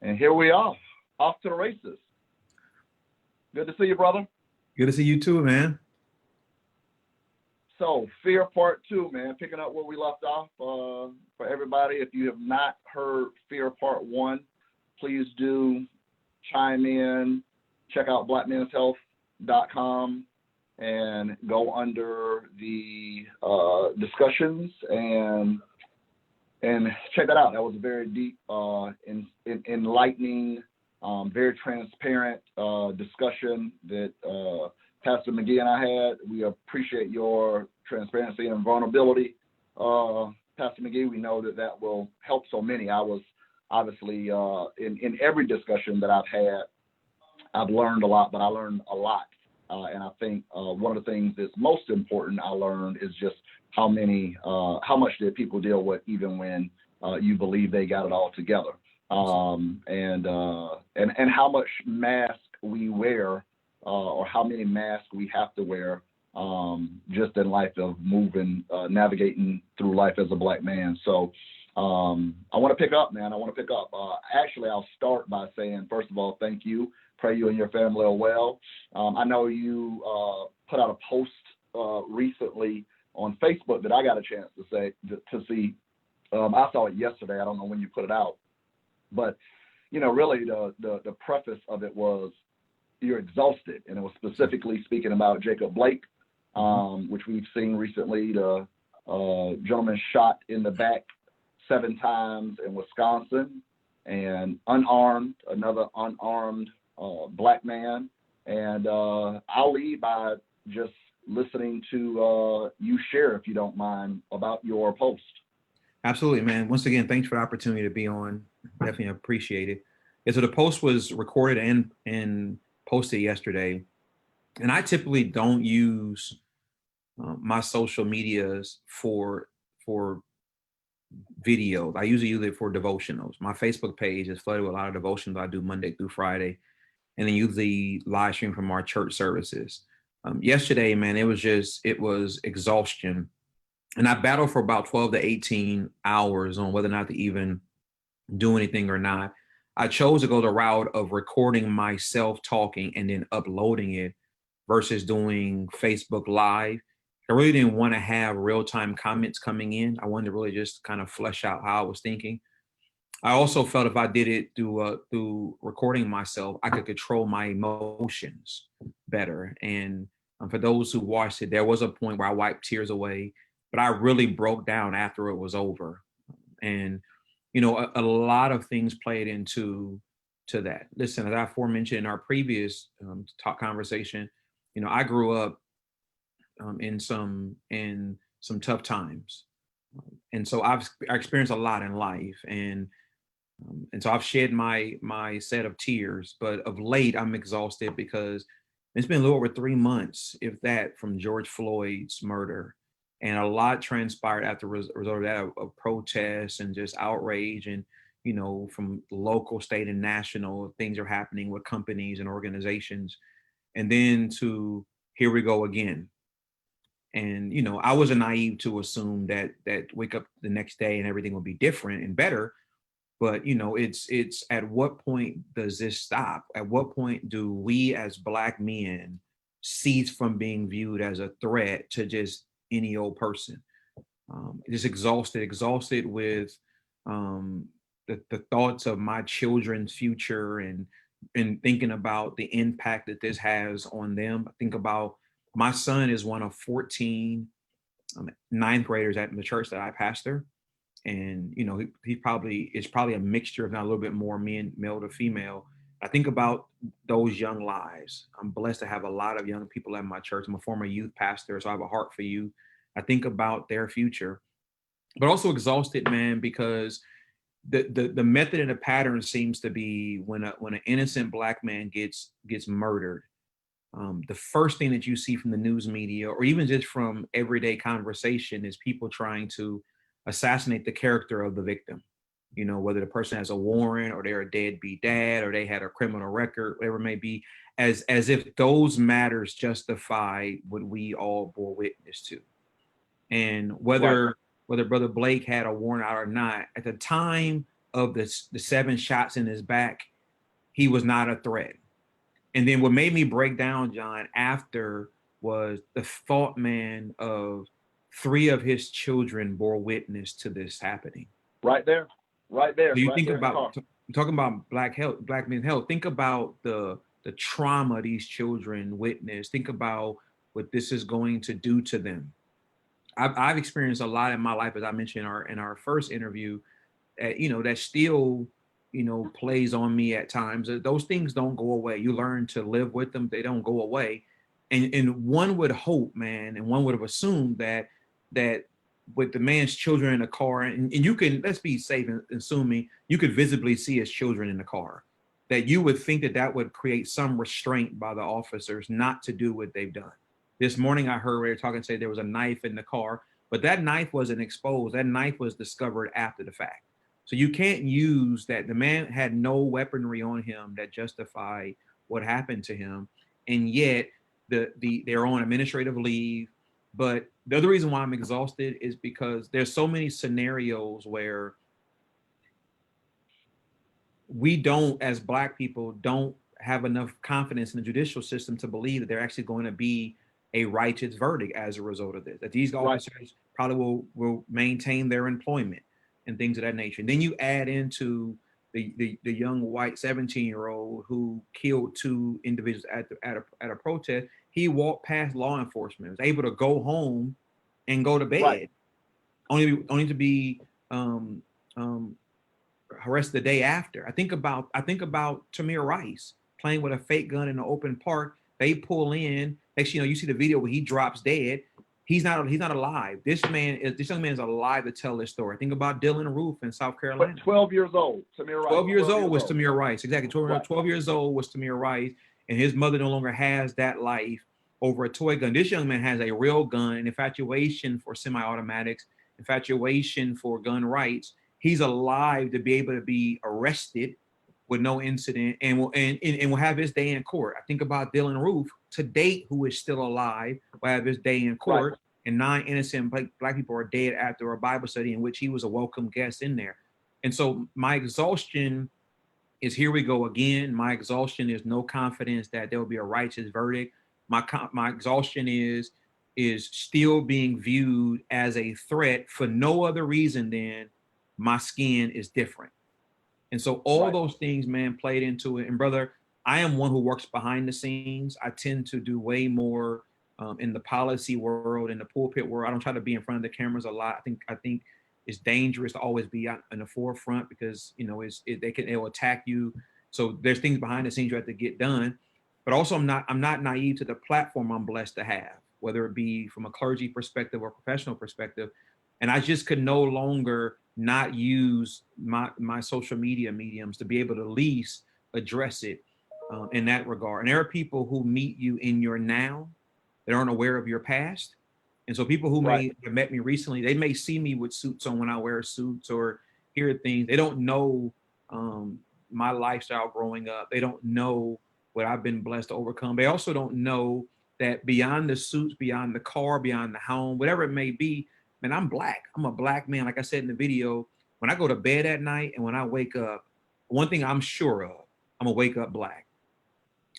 And here we are, off to the races. Good to see you, brother. Good to see you too, man. So, Fear Part 2, man, picking up where we left off. For everybody, if you have not heard Fear Part 1, please do chime in, check out blackmenshealth.com, and go under the discussions and check that out. That was a very deep, enlightening, very transparent discussion that Pastor McGhee and I had. We appreciate your transparency and vulnerability, Pastor McGhee. We know that will help so many. I was obviously in every discussion that I've had, I've learned a lot, but I learned a lot. And I think one of the things that's most important I learned is just how much that people deal with even when you believe they got it all together, and how much mask we wear, or how many masks we have to wear just in life of moving, navigating through life as a Black man. So I want to pick up, man. Actually, I'll start by saying, first of all, thank you. Pray you and your family are well. I know you put out a post recently on Facebook that I got a chance to see. I saw it yesterday. I don't know when you put it out, but really the preface of it was you're exhausted, and it was specifically speaking about Jacob Blake, which we've seen recently. The gentleman shot in the back 7 times in Wisconsin, and another unarmed Black man. And I'll lead by just listening to you share, if you don't mind, about your post. Absolutely, man. Once again, thanks for the opportunity to be on. Definitely appreciate it. Yeah, so the post was recorded and posted yesterday. And I typically don't use my social medias for videos. I usually use it for devotionals. My Facebook page is flooded with a lot of devotions I do Monday through Friday, and then usually live stream from our church services. Yesterday, man, it was exhaustion. And I battled for about 12 to 18 hours on whether or not to even do anything or not. I chose to go the route of recording myself talking and then uploading it versus doing Facebook Live. I really didn't want to have real-time comments coming in. I wanted to really just kind of flesh out how I was thinking. I also felt if I did it through recording myself, I could control my emotions better. And for those who watched it, there was a point where I wiped tears away, but I really broke down after it was over. And, a lot of things played into that. Listen, as I aforementioned in our previous talk conversation, I grew up in some tough times. And so I experienced a lot in life. And so I've shed my set of tears, but of late I'm exhausted because it's been a little over 3 months, if that, from George Floyd's murder. And a lot transpired after result of that, of protests and just outrage. And, from local, state, and national, things are happening with companies and organizations. And then to here we go again. And, I wasn't naive to assume that wake up the next day and everything will be different and better. But, it's at what point does this stop? At what point do we as Black men cease from being viewed as a threat to just any old person? Just exhausted with the thoughts of my children's future and thinking about the impact that this has on them. I think about my son is one of 14 ninth graders at the church that I pastor. And, he probably is a mixture, if not a little bit more male to female. I think about those young lives. I'm blessed to have a lot of young people at my church. I'm a former youth pastor, so I have a heart for youth. I think about their future, but also exhausted, man, because the method and the pattern seems to be when an innocent Black man gets murdered, the first thing that you see from the news media or even just from everyday conversation is people trying to assassinate the character of the victim. Whether the person has a warrant or they're a deadbeat dad or they had a criminal record, whatever it may be, as if those matters justify what we all bore witness to. And whether Brother Blake had a warrant out or not, at the time of the 7 shots in his back, he was not a threat. And then what made me break down, John, after was the thought, man, of 3 of his children bore witness to this happening. Right there. So you right think there about talking about black men's health. Think about the trauma these children witness. Think about what this is going to do to them. I've experienced a lot in my life, as I mentioned in our first interview, that still, plays on me at times. Those things don't go away. You learn to live with them. They don't go away. And one would hope, man, and one would have assumed that with the man's children in the car, and you can, let's be safe and assuming you could visibly see his children in the car, that you would think that would create some restraint by the officers not to do what they've done. This morning I heard Ray talking, say there was a knife in the car, but that knife wasn't exposed. That knife was discovered after the fact. So you can't use that. The man had no weaponry on him that justified what happened to him. And yet they're on administrative leave. But the other reason why I'm exhausted is because there's so many scenarios where we don't, as Black people, don't have enough confidence in the judicial system to believe that they're actually going to be a righteous verdict as a result of this, that these officers probably will maintain their employment and things of that nature. And then you add into the young white 17-year-old who killed 2 individuals at a protest. He walked past law enforcement, was able to go home and go to bed, only to be harassed the day after. I think about Tamir Rice playing with a fake gun in an open park. They pull in. Actually, you see the video where he drops dead. He's not alive. This young man is alive to tell this story. Think about Dylan Roof in South Carolina. 12 years old, Tamir Rice. 12 years old was Tamir Rice. Exactly. 12 years old was Tamir Rice, and his mother no longer has that life over a toy gun. This young man has a real gun, an infatuation for semi-automatics, infatuation for gun rights. He's alive to be able to be arrested with no incident and will have his day in court. I think about Dylan Roof to date, who is still alive, will have his day in court, and 9 innocent Black people are dead after a Bible study in which he was a welcome guest in there. And so my exhaustion is, here we go again. My exhaustion is no confidence that there will be a righteous verdict. My exhaustion is still being viewed as a threat for no other reason than my skin is different. And so all those things, man, played into it. And brother, I am one who works behind the scenes. I tend to do way more in the policy world, in the pulpit world. I don't try to be in front of the cameras a lot. I think it's dangerous to always be out in the forefront because they will attack you. So there's things behind the scenes you have to get done. But also I'm not naive to the platform I'm blessed to have, whether it be from a clergy perspective or professional perspective. And I just could no longer not use my social media mediums to be able to at least address it in that regard. And there are people who meet you in your now that aren't aware of your past. And so people who may have met me recently, they may see me with suits on when I wear suits or hear things. They don't know my lifestyle growing up. They don't know what I've been blessed to overcome. They also don't know that beyond the suits, beyond the car, beyond the home, whatever it may be, man, I'm Black. I'm a Black man. Like I said in the video, when I go to bed at night and when I wake up, one thing I'm sure of, I'm gonna wake up Black.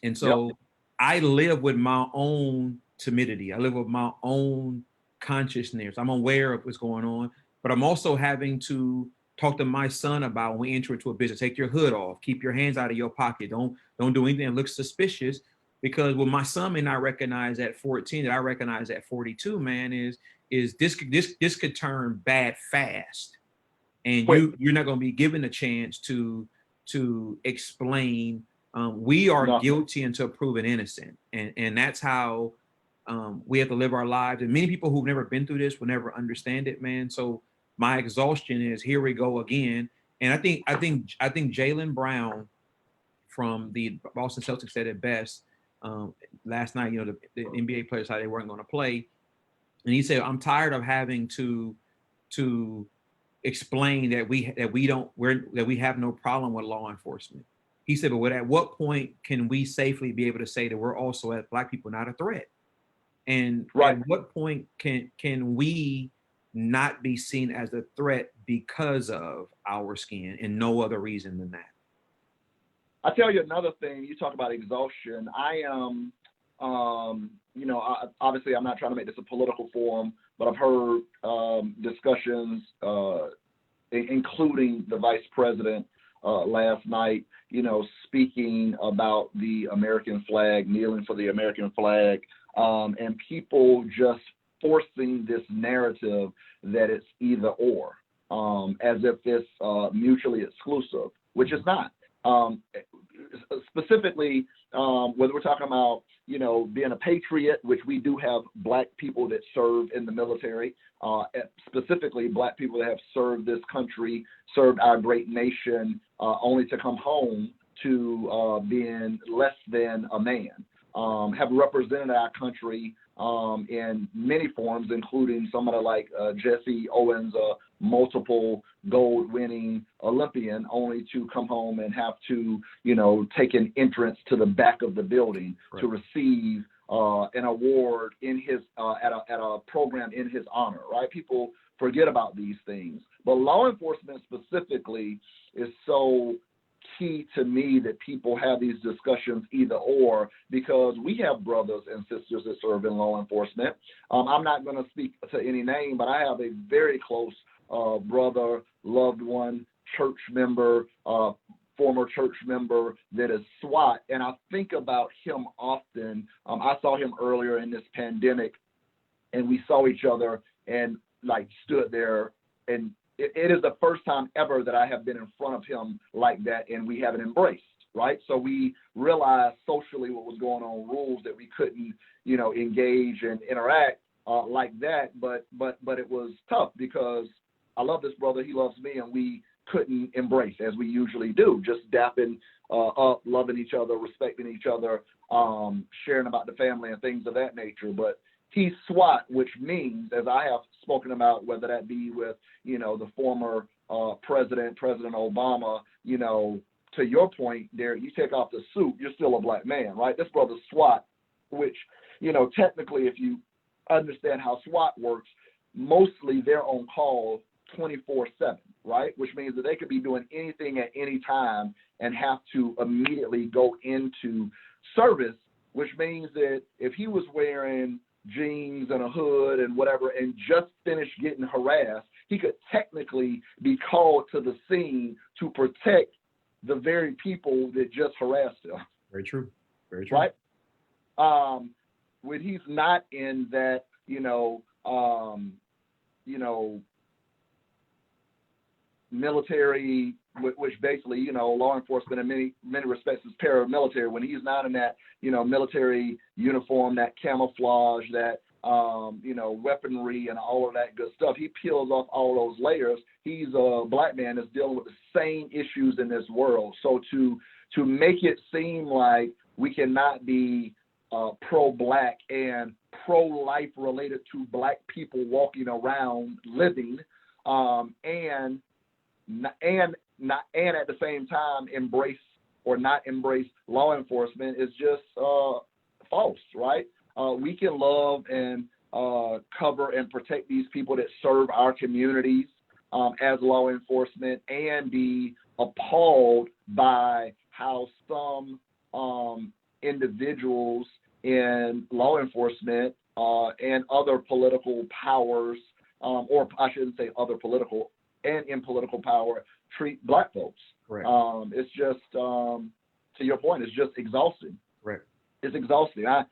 And so I live with my own timidity. I live with my own consciousness. I'm aware of what's going on, but I'm also having to talk to my son about when we enter into a business, take your hood off, keep your hands out of your pocket. Don't do anything that looks suspicious, because what my son may not recognize at 14 that I recognize at 42, man, is this could turn bad fast. And you're not going to be given a chance to explain we are guilty until proven innocent. And that's how we have to live our lives. And many people who've never been through this will never understand it, man. So my exhaustion is, here we go again. And I think Jaylen Brown from the Boston Celtics said it best last night. The NBA players, how they weren't going to play, and he said, "I'm tired of having to explain that we have no problem with law enforcement." He said, "But at what point can we safely be able to say that we're also, as Black people, not a threat? And at what point can we not be seen as a threat because of our skin and no other reason than that. I tell you another thing, you talk about exhaustion. I am, obviously I'm not trying to make this a political forum, but I've heard discussions, including the vice president last night, speaking about the American flag, kneeling for the American flag, and people just forcing this narrative that it's either or, as if it's mutually exclusive, which is not. Specifically, whether we're talking about, being a patriot, which we do have Black people that serve in the military, specifically Black people that have served this country, served our great nation, only to come home to being less than a man, have represented our country in many forms, including somebody like Jesse Owens, a multiple gold-winning Olympian, only to come home and have to, take an entrance to the back of the building to receive an award in his at a program in his honor. Right? People forget about these things, but law enforcement specifically is so key to me that people have these discussions either or, because we have brothers and sisters that serve in law enforcement. I'm not going to speak to any name, but I have a very close brother, loved one, church member, former church member that is SWAT, and I think about him often. I saw him earlier in this pandemic, and we saw each other and stood there, and it is the first time ever that I have been in front of him like that, and we haven't embraced, right? So we realized socially what was going on, rules that we couldn't, engage and interact like that. But it was tough because I love this brother, he loves me, and we couldn't embrace as we usually do, just dapping up, loving each other, respecting each other, sharing about the family and things of that nature. But he's SWAT, which means, as I have spoken about, whether that be with, the former President Obama, to your point, Darrick, you take off the suit, you're still a Black man, right? This brother's SWAT, which, technically, if you understand how SWAT works, mostly they're on call 24/7, right? Which means that they could be doing anything at any time and have to immediately go into service, which means that if he was wearing jeans and a hood and whatever and just finished getting harassed, he could technically be called to the scene to protect the very people that just harassed him. Very true. Very true. Right? When he's not in that, military, which basically, law enforcement in many respects is paramilitary. When he's not in that, military uniform, that camouflage, that, weaponry and all of that good stuff, he peels off all those layers. He's a Black man that's dealing with the same issues in this world. So to make it seem like we cannot be pro-Black and pro-life related to Black people walking around living, and at the same time embrace or not embrace law enforcement is just false, right? We can love and cover and protect these people that serve our communities as law enforcement, and be appalled by how some individuals in law enforcement and other political powers, or I shouldn't say other political, and in political power, treat Black folks. Correct. It's just, to your point, it's just exhausting. Correct. It's exhausting. I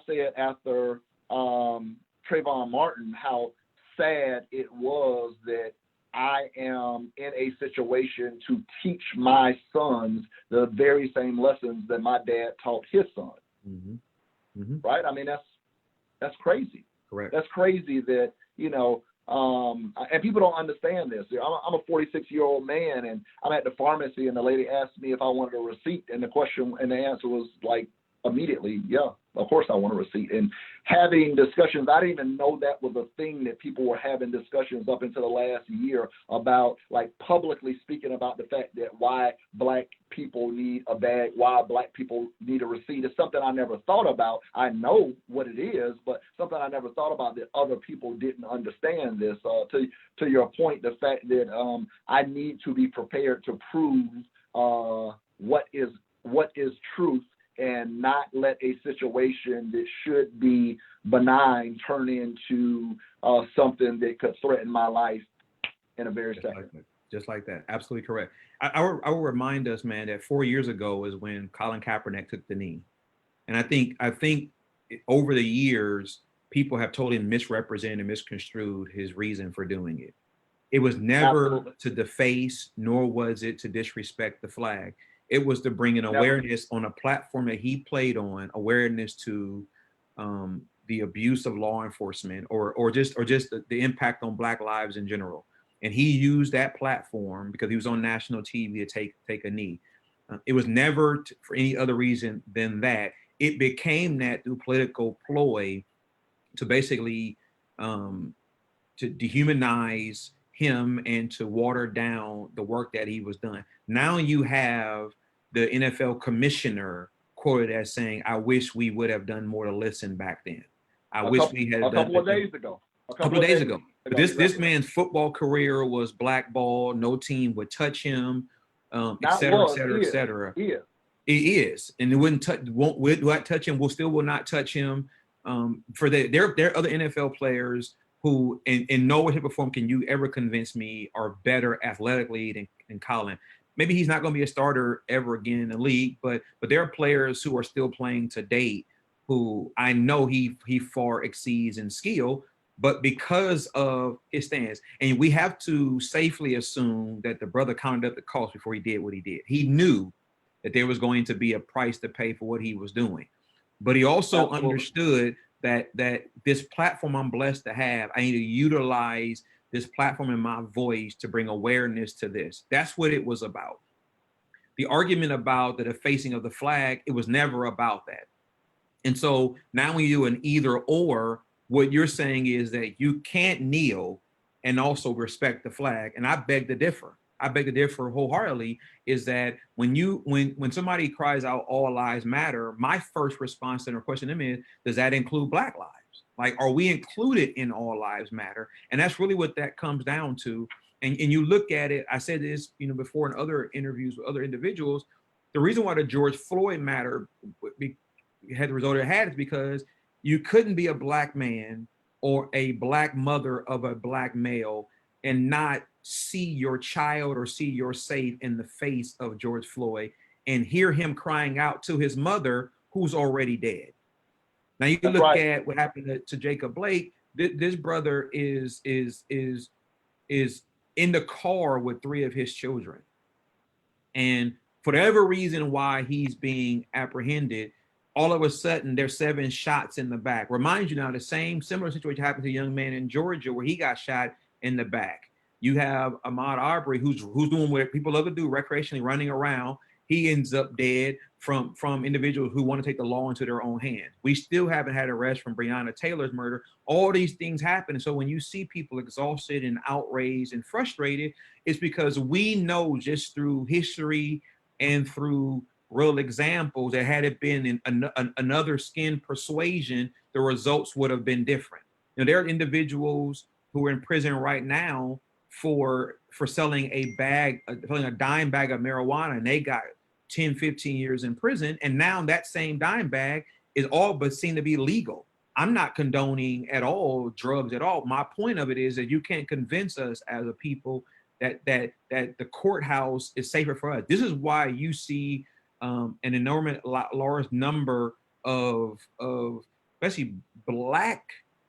said after Trayvon Martin how sad it was that I am in a situation to teach my sons the very same lessons that my dad taught his son. Mm-hmm. Mm-hmm. Right? I mean, that's crazy. Correct. That's crazy that, and people don't understand this. I'm a 46-year-old man, and I'm at the pharmacy, and the lady asked me if I wanted a receipt, and the answer was like immediately, yeah, of course I want a receipt. And having discussions, I didn't even know that was a thing that people were having discussions up until the last year about, like, publicly speaking about the fact that why Black people need a bag, why black people need a receipt. It's something I never thought about. I know what it is, but something I never thought about that other people didn't understand this. To your point, the fact that I need to be prepared to prove what is truth, and not let a situation that should be benign turn into something that could threaten my life in a very second. Just like that. Absolutely correct. I will remind us, man, that 4 years ago is when Colin Kaepernick took the knee. And I think over the years, people have totally misrepresented and misconstrued his reason for doing it. It was never Absolutely. To deface, nor was it to disrespect the flag. It was to bring an awareness on a platform that he played on, awareness to the abuse of law enforcement, or just the impact on Black lives in general. And he used that platform because he was on national TV to take a knee. It was never for any other reason than that. It became that through political ploy to basically to dehumanize him and to water down the work that he was done. Now you have the NFL commissioner quoted as saying, "I wish we would have done more to listen back then. I wish we had done." A couple of days ago. But this man's football career was blackballed. No team would touch him, et cetera, et cetera, et cetera. He is, and it wouldn't touch. Would not touch him. Will not touch him. There are other NFL players who, in no way, shape, or form, can you ever convince me are better athletically than Colin. Maybe he's not going to be a starter ever again in the league, but there are players who are still playing to date who I know he far exceeds in skill, but because of his stance. And we have to safely assume that the brother counted up the cost before he did what he did. He knew that there was going to be a price to pay for what he was doing. But he also understood that this platform I'm blessed to have, I need to utilize this platform and my voice to bring awareness to this. That's what it was about. The argument about the defacing of the flag, it was never about that. And so now when you do an either or, what you're saying is that you can't kneel and also respect the flag. And I beg to differ. I beg to differ wholeheartedly, is that when somebody cries out all lives matter, my first response to the question to them is, does that include Black lives? Like, are we included in all lives matter? And that's really what that comes down to. And you look at it, I said this, before in other interviews with other individuals, the reason why the George Floyd matter had the result it had is because you couldn't be a Black man or a Black mother of a Black male and not see your child or see your safe in the face of George Floyd and hear him crying out to his mother who's already dead. Now you can look at what happened to Jacob Blake. This brother is in the car with 3 of his children. And for whatever reason why he's being apprehended, all of a sudden there's 7 shots in the back. Remind you now, the similar situation happened to a young man in Georgia where he got shot in the back. You have Ahmaud Arbery, who's doing what people love to do, recreationally running around. He ends up dead from individuals who want to take the law into their own hands. We still haven't had arrest from Breonna Taylor's murder. All these things happen. And so when you see people exhausted and outraged and frustrated, it's because we know just through history and through real examples that had it been in another skin persuasion, the results would have been different. There are individuals who are in prison right now for selling a dime bag of marijuana, and they got 10, 15 years in prison. And now that same dime bag is all but seen to be legal. I'm not condoning at all drugs at all. My point of it is that you can't convince us as a people that the courthouse is safer for us. This is why you see an enormous large number of especially Black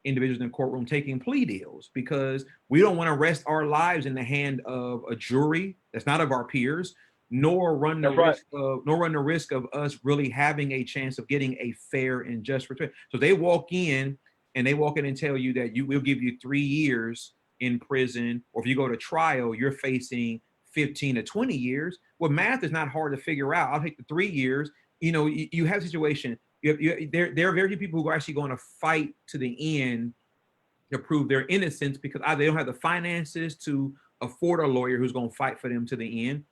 individuals in the courtroom taking plea deals, because we don't want to rest our lives in the hand of a jury that's not of our peers, nor run the risk of us really having a chance of getting a fair and just return. So they walk in and tell you that we'll give you 3 years in prison, or if you go to trial, you're facing 15 to 20 years. Well, math is not hard to figure out. I'll take the 3 years. You have a situation. There are very few people who are actually going to fight to the end to prove their innocence, because either they don't have the finances to afford a lawyer who's going to fight for them to the end,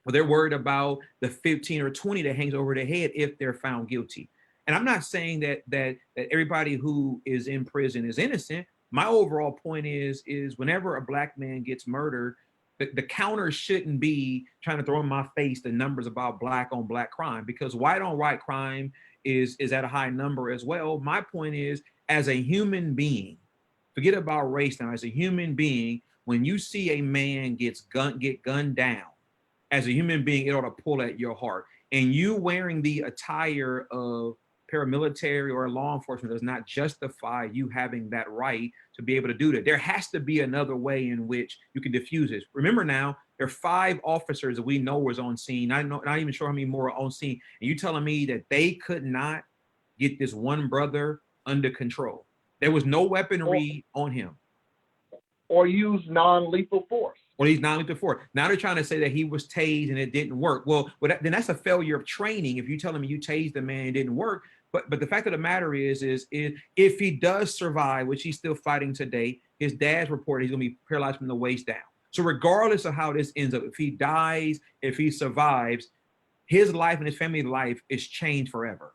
or they're worried about the 15 or 20 that hangs over their head if they're found guilty. And I'm not saying that everybody who is in prison is innocent. My overall point is whenever a black man gets murdered, the counter shouldn't be trying to throw in my face the numbers about black on black crime, because white on white crime is at a high number as well. My point is, as a human being, forget about race now, as a human being, when you see a man get gunned down, as a human being, it ought to pull at your heart. And you wearing the attire of paramilitary or law enforcement does not justify you having that right to be able to do that. There has to be another way in which you can diffuse this. Remember now, there are 5 officers that we know was on scene. Not even sure how many more are on scene. And you telling me that they could not get this one brother under control? There was no weaponry on him. Or use non-lethal force. Or he's non-lethal force. Now they're trying to say that he was tased and it didn't work. Well, then that's a failure of training. If you're telling me you tased the man and it didn't work. But the fact of the matter is if he does survive, which he's still fighting today, his dad's reported he's going to be paralyzed from the waist down. So regardless of how this ends up, if he dies, if he survives, his life and his family's life is changed forever.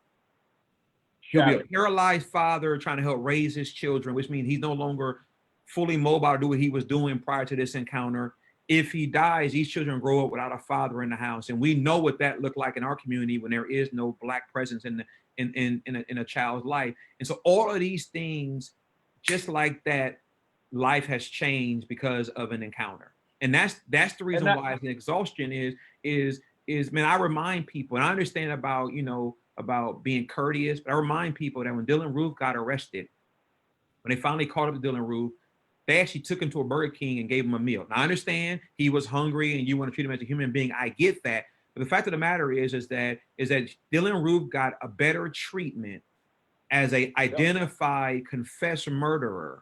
He'll be a paralyzed father trying to help raise his children, which means he's no longer fully mobile to do what he was doing prior to this encounter. If he dies, these children grow up without a father in the house. And we know what that looked like in our community when there is no black presence in a child's life. And so all of these things, just like that, life has changed because of an encounter. And that's the reason why it's an exhaustion is man, I remind people, and I understand about, about being courteous, but I remind people that when Dylann Roof got arrested, when they finally caught up to Dylann Roof, they actually took him to a Burger King and gave him a meal. Now, I understand he was hungry and you want to treat him as a human being. I get that. But the fact of the matter is that Dylann Roof got a better treatment as a identified confessed murderer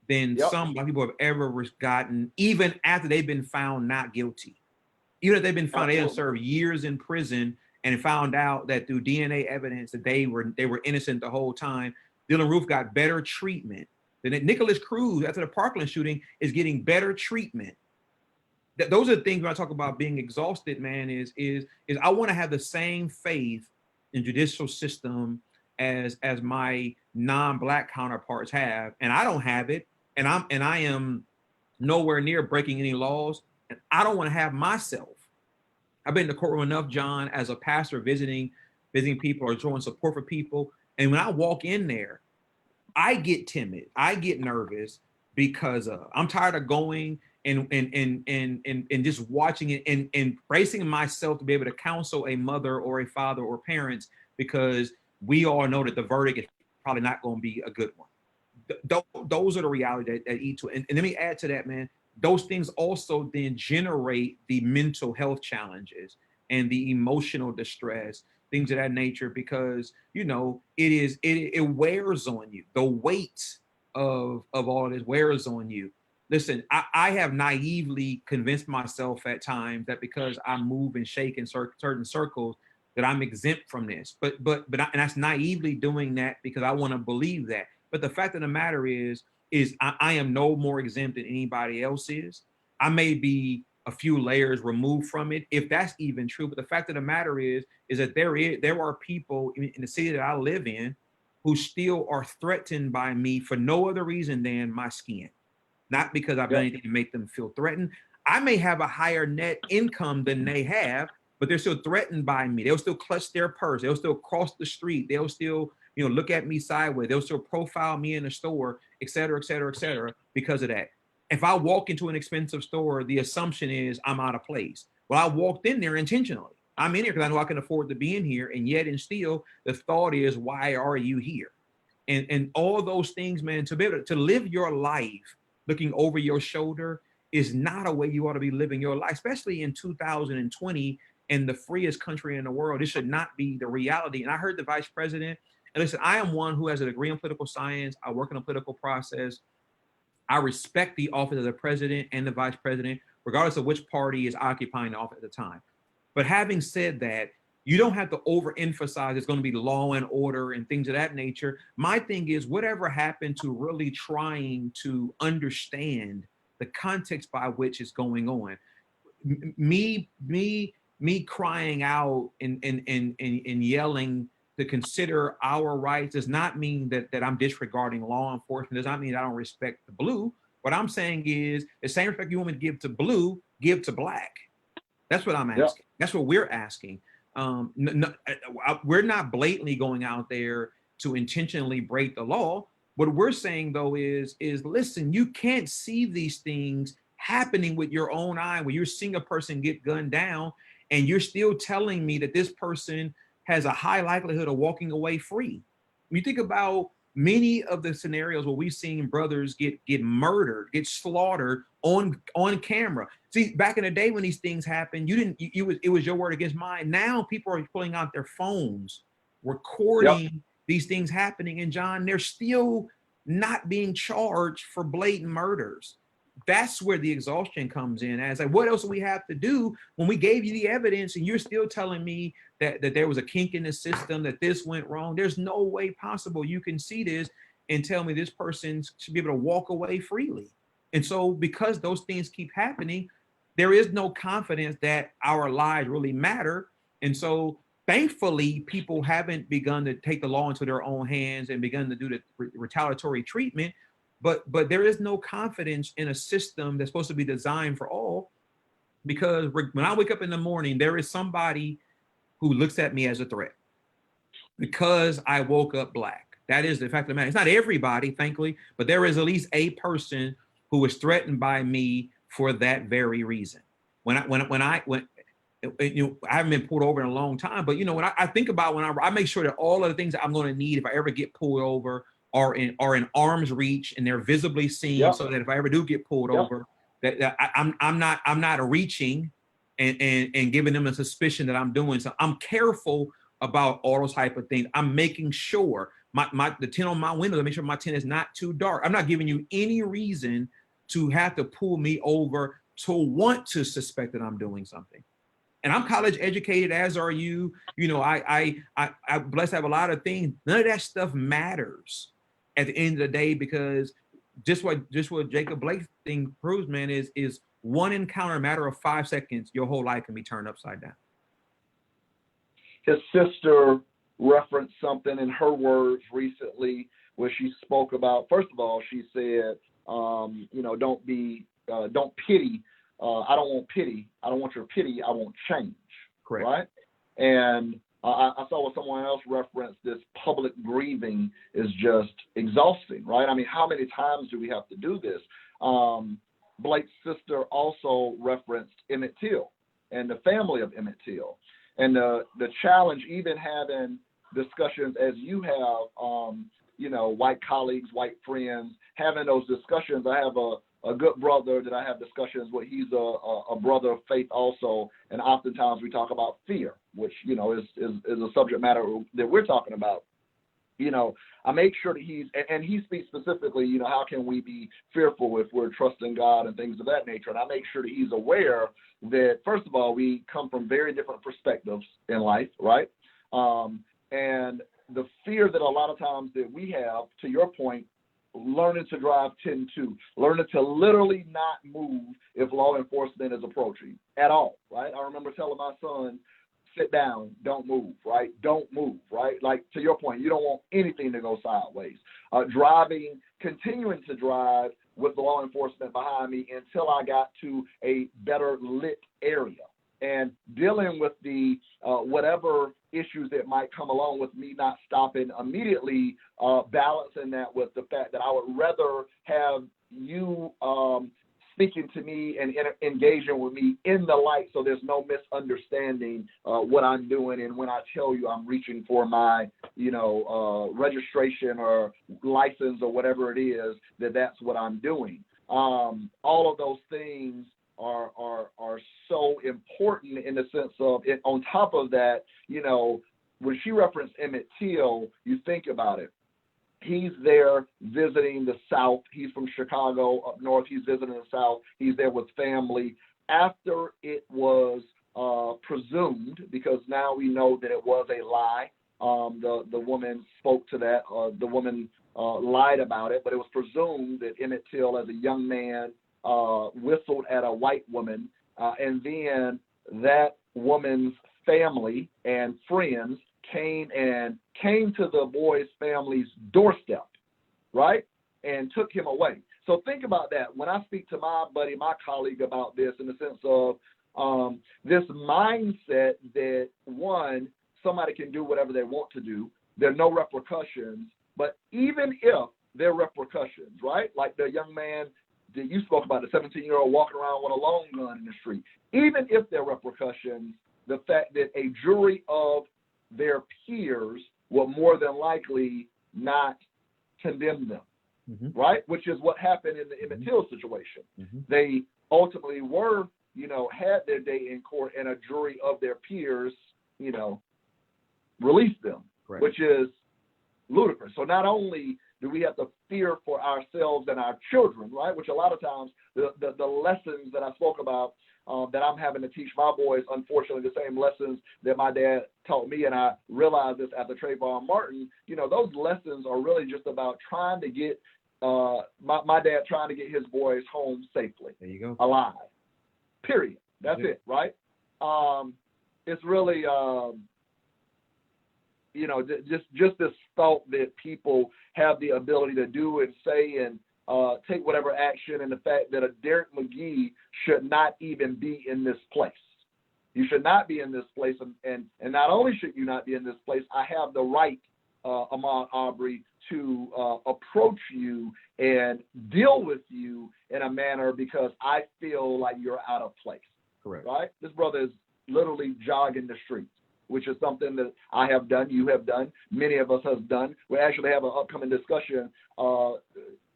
than some black people have ever gotten, even after they've been found not guilty. Even if they've been found, they have served years in prison and found out that through DNA evidence that they were innocent the whole time. Dylann Roof got better treatment. Then Nicholas Cruz, after the Parkland shooting, is getting better treatment. Those are the things when I talk about being exhausted, man, is I want to have the same faith in judicial system as my non-black counterparts have, and I don't have it, and I am nowhere near breaking any laws, and I don't want to have myself. I've been in the courtroom enough, John, as a pastor, visiting people or showing support for people, and when I walk in there, I get timid. I get nervous because I'm tired of going and just watching it and bracing myself to be able to counsel a mother or a father or parents, because we all know that the verdict is probably not going to be a good one. Those are the reality that eat to it. And let me add to that, man. Those things also then generate the mental health challenges and the emotional distress, things of that nature, because it wears on you. The weight of all of this wears on you. Listen, I have naively convinced myself at times that because I move and shake in certain circles that I'm exempt from this. But and that's naively doing that because I want to believe that. But the fact of the matter is I am no more exempt than anybody else is. I may be a few layers removed from it, if that's even true. But the fact of the matter is that there are people in the city that I live in who still are threatened by me for no other reason than my skin. Not because I've done anything to make them feel threatened. I may have a higher net income than they have, but they're still threatened by me. They'll still clutch their purse. They'll still cross the street. They'll still, look at me sideways. They'll still profile me in the store, et cetera, et cetera, et cetera, because of that. If I walk into an expensive store, the assumption is I'm out of place. Well, I walked in there intentionally. I'm in here because I know I can afford to be in here, and yet and still the thought is, why are you here? And all those things, man, to be able to live your life looking over your shoulder is not a way you ought to be living your life, especially in 2020 in the freest country in the world. This should not be the reality. And I heard the vice president, and listen, I am one who has a degree in political science. I work in a political process. I respect the office of the president and the vice president, regardless of which party is occupying the office at the time. But having said that, you don't have to overemphasize it's going to be law and order and things of that nature. My thing is, whatever happened to really trying to understand the context by which it's going on? me crying out and yelling to consider our rights does not mean that I'm disregarding law enforcement. Does not mean I don't respect the blue. What I'm saying is the same respect you want me to give to blue, give to black. That's what I'm asking. Yep. That's what we're asking. We're not blatantly going out there to intentionally break the law. What we're saying though is listen, you can't see these things happening with your own eye when you're seeing a person get gunned down, and you're still telling me that this person has a high likelihood of walking away free. When you think about many of the scenarios where we've seen brothers get murdered, get slaughtered on camera. See, back in the day when these things happened, it was your word against mine. Now people are pulling out their phones, recording these things happening. And Jon, they're still not being charged for blatant murders. That's where the exhaustion comes in. As like, what else do we have to do when we gave you the evidence and you're still telling me that there was a kink in the system, that this went wrong? There's no way possible you can see this and tell me this person should be able to walk away freely. And so because those things keep happening, there is no confidence that our lives really matter. And so thankfully, people haven't begun to take the law into their own hands and begun to do the retaliatory treatment. But there is no confidence in a system that's supposed to be designed for all, because when I wake up in the morning, there is somebody who looks at me as a threat because I woke up black. That is the fact of the matter. It's not everybody, thankfully, but there is at least a person who is threatened by me for that very reason. When I haven't been pulled over in a long time, but when I think about when I make sure that all of the things that I'm going to need if I ever get pulled over are in arm's reach and they're visibly seen, so that if I ever do get pulled over, that I'm not reaching and giving them a suspicion that I'm doing. So I'm careful about all those type of things. I'm making sure the tint on my window, to make sure my tint is not too dark. I'm not giving you any reason to have to pull me over to want to suspect that I'm doing something. And I'm college educated, as are you. I blessed to have a lot of things. None of that stuff matters at the end of the day, because just what Jacob Blake thing proves, man, is one encounter, a matter of 5 seconds, your whole life can be turned upside down. His sister referenced something in her words recently where she spoke about, first of all, she said, don't pity. I don't want pity. I don't want your pity. I want change. Correct. Right. And I saw what someone else referenced, this public grieving is just exhausting, right? I mean, how many times do we have to do this? Blake's sister also referenced Emmett Till and the family of Emmett Till. And the challenge, even having discussions as you have, white colleagues, white friends, having those discussions. I have a good brother that I have discussions with. He's a brother of faith also. And oftentimes we talk about fear, which, is a subject matter that we're talking about. I make sure that he speaks specifically, how can we be fearful if we're trusting God and things of that nature. And I make sure that he's aware that, first of all, we come from very different perspectives in life, right? And the fear that a lot of times that we have, to your point, learning to drive 10-2, learning to literally not move if law enforcement is approaching at all, right? I remember telling my son, sit down, don't move, right? Don't move, right? Like, to your point, you don't want anything to go sideways. Continuing to drive with the law enforcement behind me until I got to a better lit area, and dealing with the whatever issues that might come along with me not stopping immediately, balancing that with the fact that I would rather have you speaking to me and engaging with me in the light, so there's no misunderstanding what I'm doing. And when I tell you I'm reaching for my, registration or license or whatever it is, that's what I'm doing. All of those things are so important in the sense of it. On top of that, when she referenced Emmett Till, you think about it. He's there visiting the South. He's from Chicago up north. He's visiting the South. He's there with family. After it was presumed, because now we know that it was a lie, the woman spoke to that. The woman lied about it, but it was presumed that Emmett Till, as a young man, whistled at a white woman and then that woman's family and friends came to the boy's family's doorstep, right, and took him away. So think about that. When I speak to my buddy, my colleague about this, in the sense of this mindset that, one, somebody can do whatever they want to do, there are no repercussions, but even if there are repercussions, right, like the young man that you spoke about, the 17-year-old walking around with a long gun in the street, even if there are repercussions, the fact that a jury of their peers will more than likely not condemn them, right? Which is what happened in the Emmett Till situation. They ultimately were, had their day in court, and a jury of their peers, released them, Correct. Which is ludicrous. So not only do we have to fear for ourselves and our children, right? Which a lot of times the lessons that I spoke about that I'm having to teach my boys, unfortunately, the same lessons that my dad taught me, and I realized this after Trayvon Martin, those lessons are really just about trying to get, my dad trying to get his boys home safely. There you go. Alive. Period. That's it, right? It's really, just this thought that people have the ability to do and say and take whatever action, and the fact that a Darrick McGhee should not even be in this place. You should not be in this place, and not only should you not be in this place, I have the right, Ahmaud Arbery, to approach you and deal with you in a manner because I feel like you're out of place. Correct. Right? This brother is literally jogging the streets, which is something that I have done, you have done, many of us have done. We actually have an upcoming discussion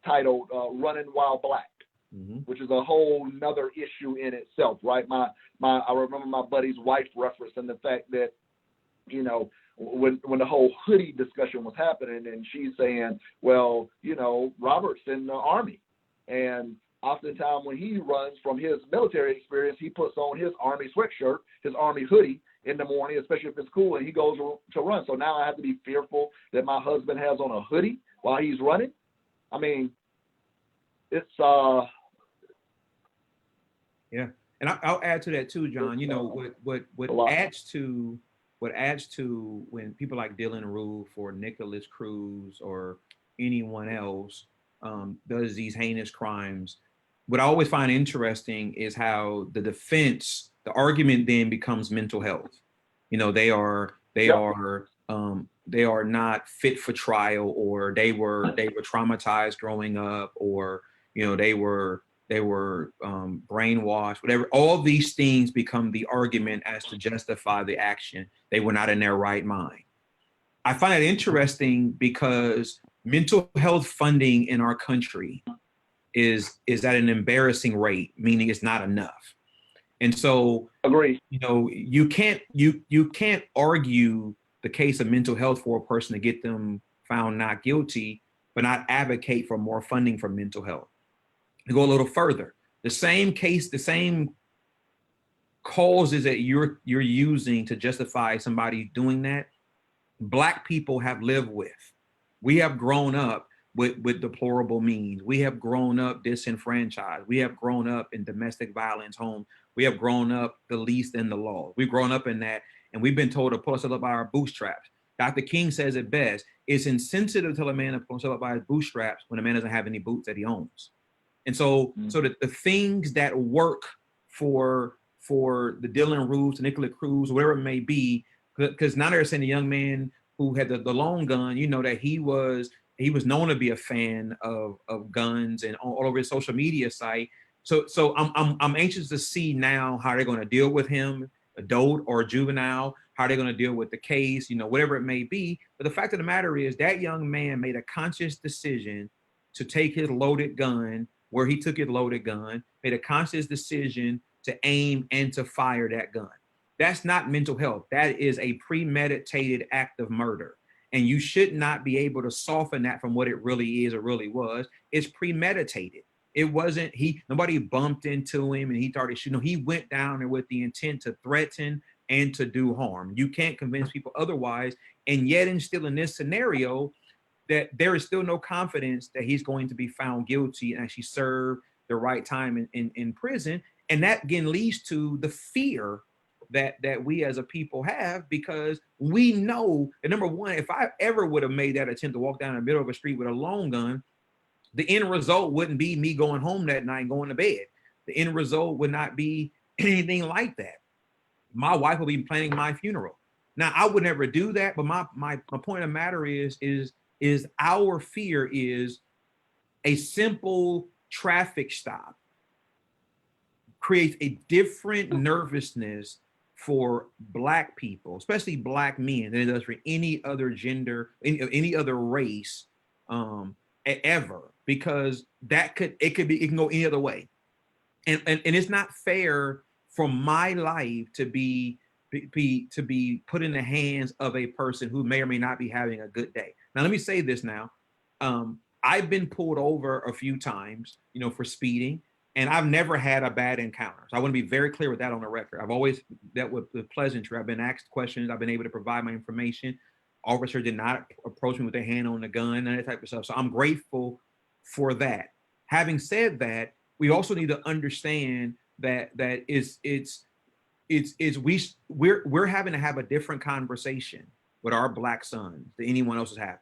titled Running While Black, which is a whole nother issue in itself, right? I remember my buddy's wife referencing the fact that, when the whole hoodie discussion was happening, and she's saying, well, Robert's in the Army, and oftentimes when he runs from his military experience, he puts on his Army sweatshirt, his Army hoodie in the morning, especially if it's cool, and he goes to run. So now I have to be fearful that my husband has on a hoodie while he's running. I mean, it's yeah, and I'll add to that too, John. What adds to when people like Dylan Roof or Nicholas Cruz or anyone else does these heinous crimes, what I always find interesting is how the defense, the argument then becomes mental health. They are not fit for trial, or they were traumatized growing up, or they were brainwashed, whatever. All these things become the argument as to justify the action. They were not in their right mind. I find it interesting because mental health funding in our country is at an embarrassing rate, meaning it's not enough. And so, agree. You can't argue the case of mental health for a person to get them found not guilty, but not advocate for more funding for mental health. To go a little further, the same causes that you're using to justify somebody doing that, Black people have lived with. We have grown up with deplorable means. We have grown up disenfranchised. We have grown up in domestic violence homes. We have grown up the least in the law. We've grown up in that, and we've been told to pull ourselves up by our bootstraps. Dr. King says it best: it's insensitive to tell a man to pull himself up by his bootstraps when a man doesn't have any boots that he owns. And so, the things that work for the Dylan Roofs, Nicholas Cruz, whatever it may be, because now they're saying the young man who had the long gun, that he was known to be a fan of guns and all over his social media site. So I'm anxious to see now how they're going to deal with him, adult or juvenile, how they're going to deal with the case, whatever it may be. But the fact of the matter is that young man made a conscious decision to take his loaded gun where he took his loaded gun, made a conscious decision to aim and to fire that gun. That's not mental health. That is a premeditated act of murder. And you should not be able to soften that from what it really is or really was. It's premeditated. It wasn't, nobody bumped into him and he started shooting. No, he went down there with the intent to threaten and to do harm. You can't convince people otherwise. And yet, and still in this scenario, that there is still no confidence that he's going to be found guilty and actually serve the right time in prison. And that again leads to the fear that we as a people have, because we know that, number one, if I ever would have made that attempt to walk down the middle of a street with a long gun, the end result wouldn't be me going home that night and going to bed. The end result would not be anything like that. My wife will be planning my funeral. Now, I would never do that, but my point of matter is our fear is a simple traffic stop creates a different nervousness for Black people, especially Black men, than it does for any other gender, any other race ever, because it can go any other way. And it's not fair for my life to be put in the hands of a person who may or may not be having a good day. Now, let me say this now. I've been pulled over a few times, for speeding, and I've never had a bad encounter. So I want to be very clear with that on the record. I've always dealt with the pleasantry. I've been asked questions. I've been able to provide my information. Officer did not approach me with their hand on the gun and that type of stuff. So I'm grateful for that. Having said that, we also need to understand that we're having to have a different conversation with our Black sons than anyone else is having.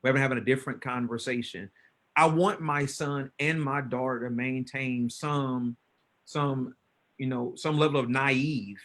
We're having a different conversation. I want my son and my daughter to maintain some level of naive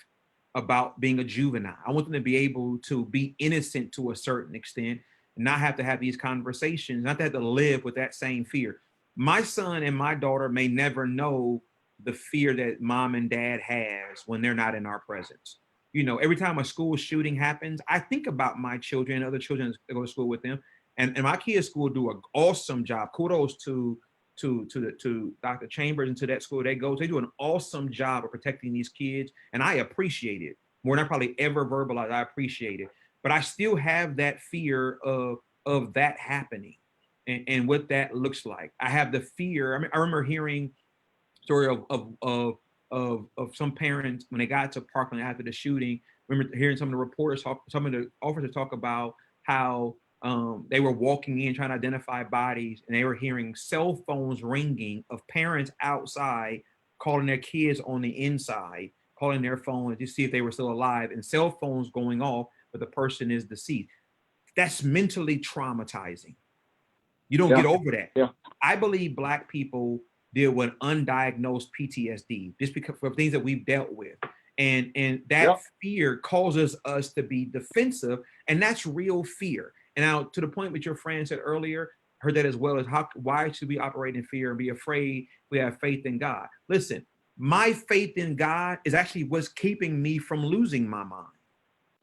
about being a juvenile. I want them to be able to be innocent to a certain extent and not have to have these conversations, not to have to live with that same fear. My son and my daughter may never know the fear that mom and dad has when they're not in our presence. Every time a school shooting happens, I think about my children and other children that go to school with them. And my kids' school do an awesome job. Kudos to Dr. Chambers and to that school they go to. They do an awesome job of protecting these kids, and I appreciate it more than I probably ever verbalized. I appreciate it, but I still have that fear of that happening and what that looks like. I have the fear. I remember hearing story of some parents when they got to Parkland after the shooting. I remember hearing some of the reporters some of the officers talk about how they were walking in trying to identify bodies, and they were hearing cell phones ringing of parents outside calling their kids on the inside, calling their phone to see if they were still alive, and cell phones going off, but the person is deceased. That's mentally traumatizing. You don't get over that. Yeah. I believe Black people deal with undiagnosed PTSD just because for things that we've dealt with. And that fear causes us to be defensive, and that's real fear. And now, to the point which your friend said earlier, heard that as well, is why should we operate in fear and be afraid? We have faith in God. Listen, my faith in God is actually what's keeping me from losing my mind.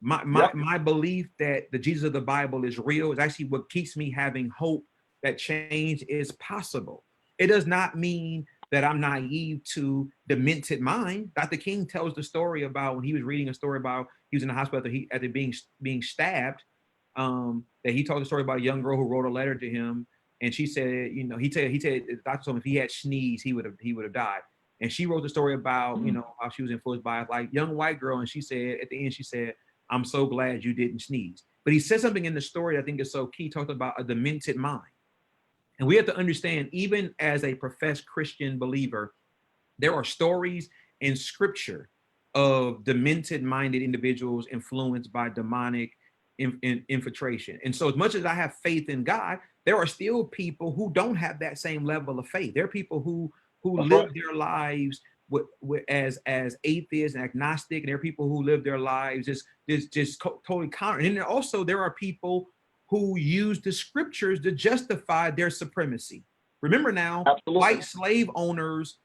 My belief that the Jesus of the Bible is real is actually what keeps me having hope that change is possible. It does not mean that I'm naive to demented mind. Dr. King tells the story about when he was reading a story about he was in the hospital after being stabbed. That he told the story about a young girl who wrote a letter to him, and she said, he said the doctor told him if he had sneezed, he would have died. And she wrote the story about how she was influenced by a young white girl, and she said at the end, she said, "I'm so glad you didn't sneeze." But he said something in the story I think is so key. He talked about a demented mind. And we have to understand, even as a professed Christian believer, there are stories in scripture of demented-minded individuals influenced by demonic infiltration. And so as much as I have faith in God, there are still people who don't have that same level of faith. There are people who live their lives as atheists and agnostic, and there are people who live their lives just totally counter. And then also there are people who use the scriptures to justify their supremacy. Remember now, white slave owners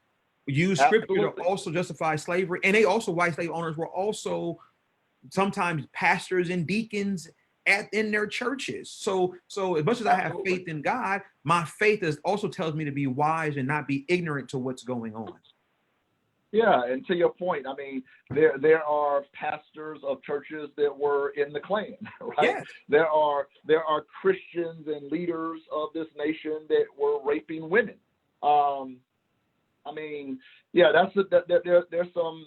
use scripture to also justify slavery. And white slave owners were also sometimes pastors and deacons in their churches. So as much as I have faith in God, my faith also tells me to be wise and not be ignorant to what's going on. Yeah, and to your point, I mean, there are pastors of churches that were in the Klan, right? Yes. There are Christians and leaders of this nation that were raping women. I mean, yeah, there's some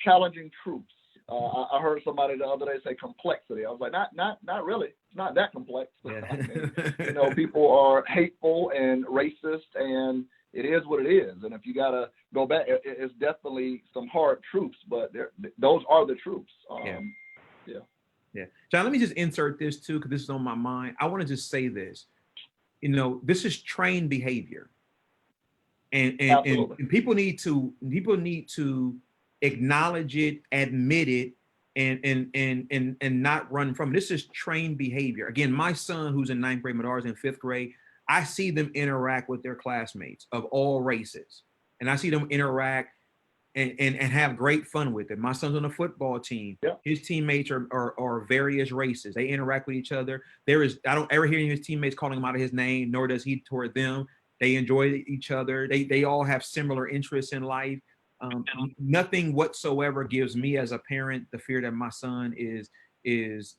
challenging truths I heard somebody the other day say complexity. I was like, not really. It's not that complex. Yeah. I mean, people are hateful and racist, and it is what it is. And if you got to go back, it's definitely some hard truths, but those are the truths. Yeah. John, let me just insert this too, because this is on my mind. I want to just say this. This is trained behavior. And people need to acknowledge it, admit it, and not run from it. This is trained behavior. Again, my son, who's in 9th grade, Madar's in 5th grade, I see them interact with their classmates of all races, and I see them interact and have great fun with it. My son's on a football team. Yeah. His teammates are various races. They interact with each other. I don't ever hear any of his teammates calling him out of his name, nor does he toward them. They enjoy each other. They all have similar interests in life. Nothing whatsoever gives me as a parent the fear that my son is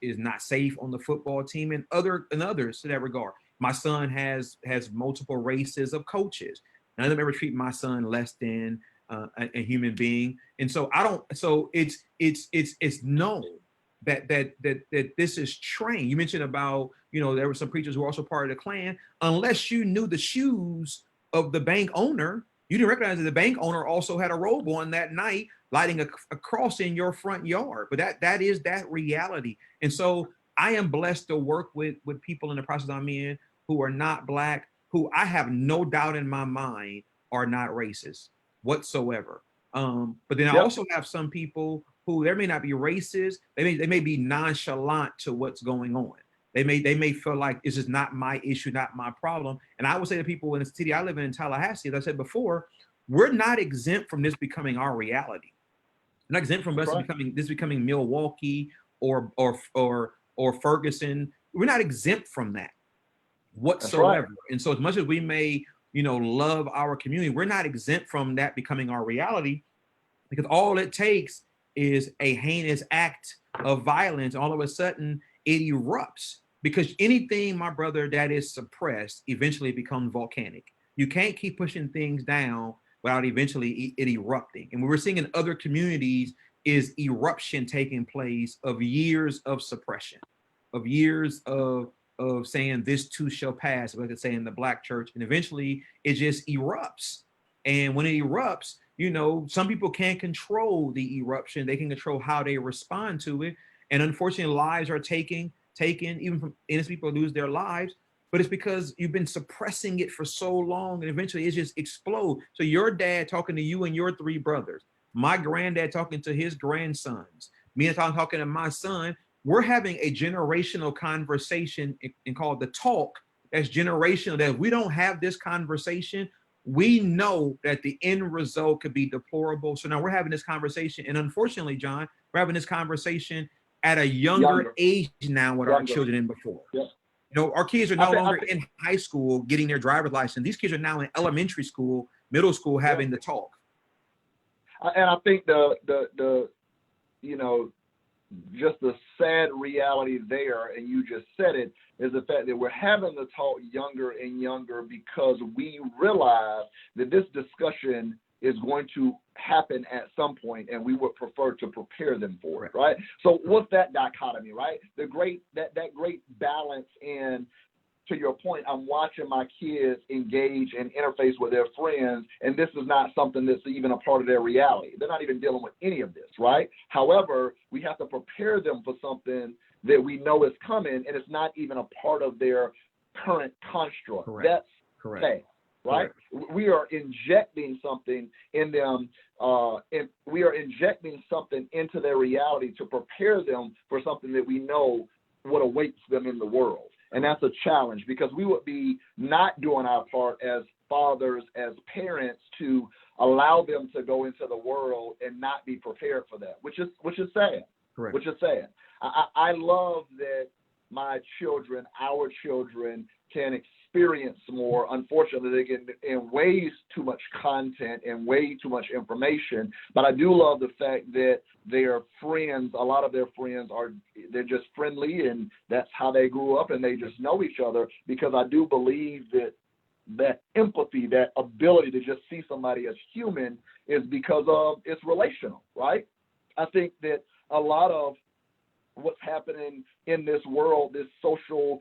not safe on the football team, and others to that regard. My son has multiple races of coaches. None of them ever treat my son less than a human being, and so it's known that this is trained. You mentioned about there were some preachers who were also part of the Klan. Unless you knew the shoes of the bank owner, you didn't recognize that the bank owner also had a robe on that night, lighting a cross in your front yard. But that is that reality. And so I am blessed to work with people in the process I'm in who are not Black, who I have no doubt in my mind are not racist whatsoever. But then I also have some people who there may not be racist. They may be nonchalant to what's going on. They may feel like this is not my issue, not my problem. And I would say to people in the city I live in Tallahassee, as I said before, we're not exempt from this becoming our reality. We're not exempt from becoming Milwaukee or Ferguson. We're not exempt from that whatsoever. Right. And so as much as we may, love our community, we're not exempt from that becoming our reality, because all it takes is a heinous act of violence. All of a sudden it erupts, because anything, my brother, that is suppressed eventually becomes volcanic. You can't keep pushing things down without eventually it erupting. And what we're seeing in other communities is eruption taking place of years of suppression, of years of saying this too shall pass, like they say in the Black church, and eventually it just erupts. And when it erupts, some people can't control the eruption. They can control how they respond to it. And unfortunately, lives are taken, even from innocent people lose their lives, but it's because you've been suppressing it for so long, and eventually it just explodes. So your dad talking to you and your 3 brothers, my granddad talking to his grandsons, me and talking to my son, we're having a generational conversation and called the talk. That's generational. That if we don't have this conversation, we know that the end result could be deplorable. So now we're having this conversation, and unfortunately, John, we're having this conversation at a younger age now with our children than before. Yeah. Our kids are no longer in high school getting their driver's license. These kids are now in elementary school, middle school, having the talk. And I think the just the sad reality there, and you just said it, is the fact that we're having the talk younger and younger because we realize that this discussion is going to happen at some point, and we would prefer to prepare them for it, right? So what's that dichotomy, right? That great balance in, to your point, I'm watching my kids engage and interface with their friends, and this is not something that's even a part of their reality. They're not even dealing with any of this, right? However, we have to prepare them for something that we know is coming, and it's not even a part of their current construct. Correct. That's correct. Sad, right? Correct. We are injecting something in them, and we are injecting something into their reality to prepare them for something that we know what awaits them in the world. And that's a challenge, because we would be not doing our part as fathers, as parents, to allow them to go into the world and not be prepared for that, which is sad. Correct. Which is sad. I love that my children, our children, can experience more. Unfortunately, they get in way too much content and way too much information. But I do love the fact that their friends, a lot of their friends they're just friendly, and that's how they grew up, and they just know each other, because I do believe that empathy, that ability to just see somebody as human, is because of it's relational, right? I think that a lot of what's happening in this world, this social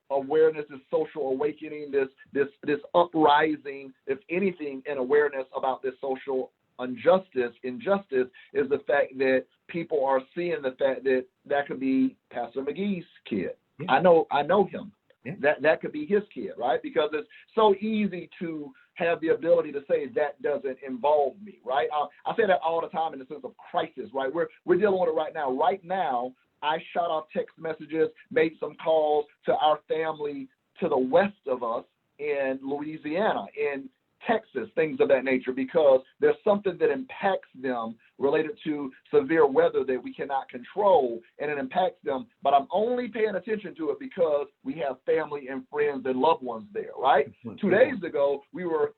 awareness, this social awakening, this uprising, if anything, in awareness about this social injustice is the fact that people are seeing the fact that that could be Pastor McGhee's kid. Yeah. I know him. Yeah. That could be his kid, right? Because it's so easy to have the ability to say that doesn't involve me, right? I say that all the time in the sense of crisis, right? We're dealing with it right now. Right now, I shot off text messages, made some calls to our family to the west of us in Louisiana, in Texas, things of that nature, because there's something that impacts them related to severe weather that we cannot control, and it impacts them. But I'm only paying attention to it because we have family and friends and loved ones there, right? 2 days ago, we were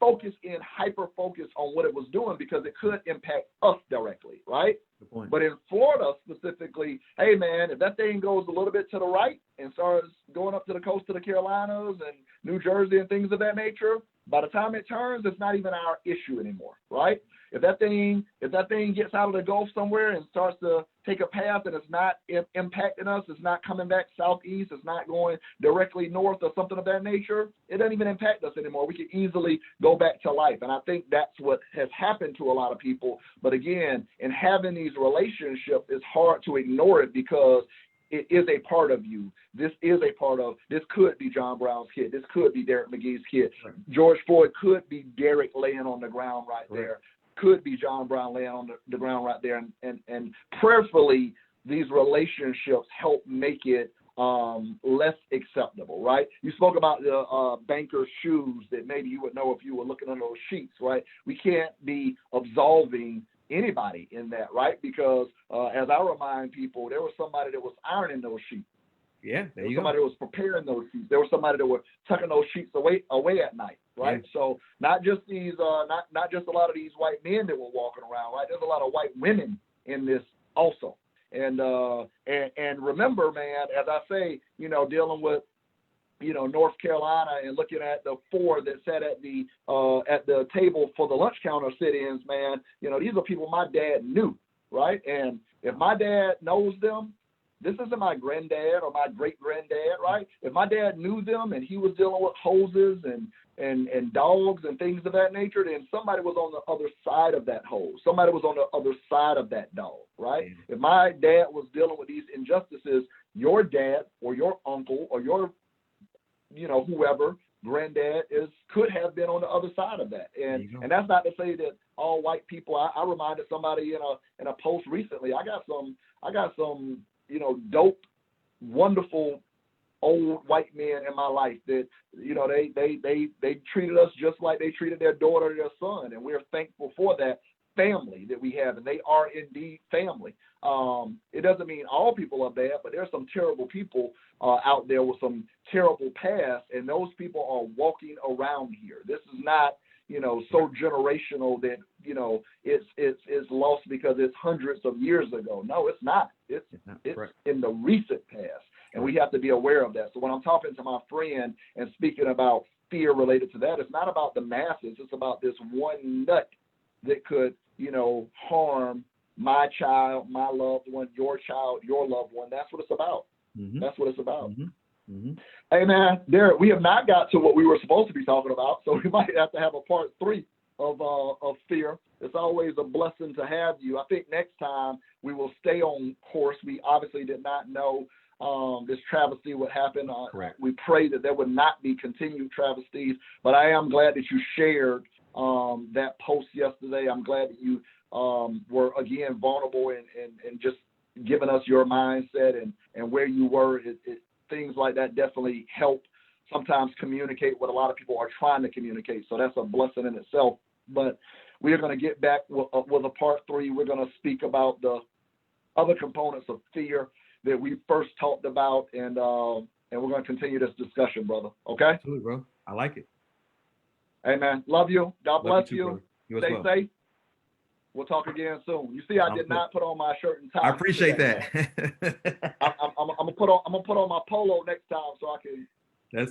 hyper-focused on what it was doing because it could impact us directly, right? But in Florida specifically, hey, man, if that thing goes a little bit to the right and starts going up to the coast of the Carolinas and New Jersey and things of that nature, by the time it turns, it's not even our issue anymore, right? If that thing gets out of the Gulf somewhere and starts to take a path and it's not impacting us, it's not coming back southeast, it's not going directly north or something of that nature, it doesn't even impact us anymore. We can easily go back to life. And I think that's what has happened to a lot of people. But again, in having these relationships, it's hard to ignore it because it is a part of you. This could be John Brown's kid. This could be Darrick McGhee's kid. Right. George Floyd could be Darrick laying on the ground right there. Could be John Brown laying on the ground right there. And prayerfully, these relationships help make it less acceptable, right? You spoke about the banker's shoes that maybe you would know if you were looking under those sheets, right? We can't be absolving anybody in that, right? Because as I remind people, there was somebody that was ironing those sheets. Yeah, there you go. Somebody that was preparing those sheets. There was somebody that was tucking those sheets away at night, right? Yeah. So not just these, not just a lot of these white men that were walking around, right? There's a lot of white women in this also. And remember, man, as I say, dealing with, North Carolina and looking at the 4 that sat at the table for the lunch counter sit-ins, man, these are people my dad knew, right? And if my dad knows them, this isn't my granddad or my great-granddad, right? If my dad knew them and he was dealing with hoses and dogs and things of that nature, then somebody was on the other side of that hose. Somebody was on the other side of that dog, right? If my dad was dealing with these injustices, your dad or your uncle or your whoever, granddad could have been on the other side of that. And that's not to say that all white people. I reminded somebody in a post recently. I got some dope, wonderful old white men in my life that they treated us just like they treated their daughter or their son, and we're thankful for that family that we have, and they are indeed family. It doesn't mean all people are bad, but there's some terrible people out there with some terrible past, and those people are walking around here. This is not so generational that it's lost because it's hundreds of years ago. No, it's not. It's in the recent past, and we have to be aware of that. So when I'm talking to my friend and speaking about fear related to that, it's not about the masses. It's about this one nut that could harm my child, my loved one, your child, your loved one. That's what it's about. Mm-hmm. That's what it's about. Mm-hmm. Mm-hmm. Hey, man, Darrick, we have not got to what we were supposed to be talking about, so we might have to have a part 3 of fear. It's always a blessing to have you. I think next time we will stay on course. We obviously did not know this travesty would happen. Correct. We pray that there would not be continued travesties, but I am glad that you shared that post yesterday. I'm glad that you were, again, vulnerable and just giving us your mindset and where you were. Things like that definitely help sometimes communicate what a lot of people are trying to communicate. So that's a blessing in itself. But we are going to get back with a part 3. We're going to speak about the other components of fear that we first talked about, and we're going to continue this discussion, brother. Okay? Absolutely, bro. I like it. Hey, man. Love you. God bless you. Stay safe. We'll talk again soon. You see, I did not put on my shirt and tie. I appreciate that. I'm gonna put on my polo next time so I can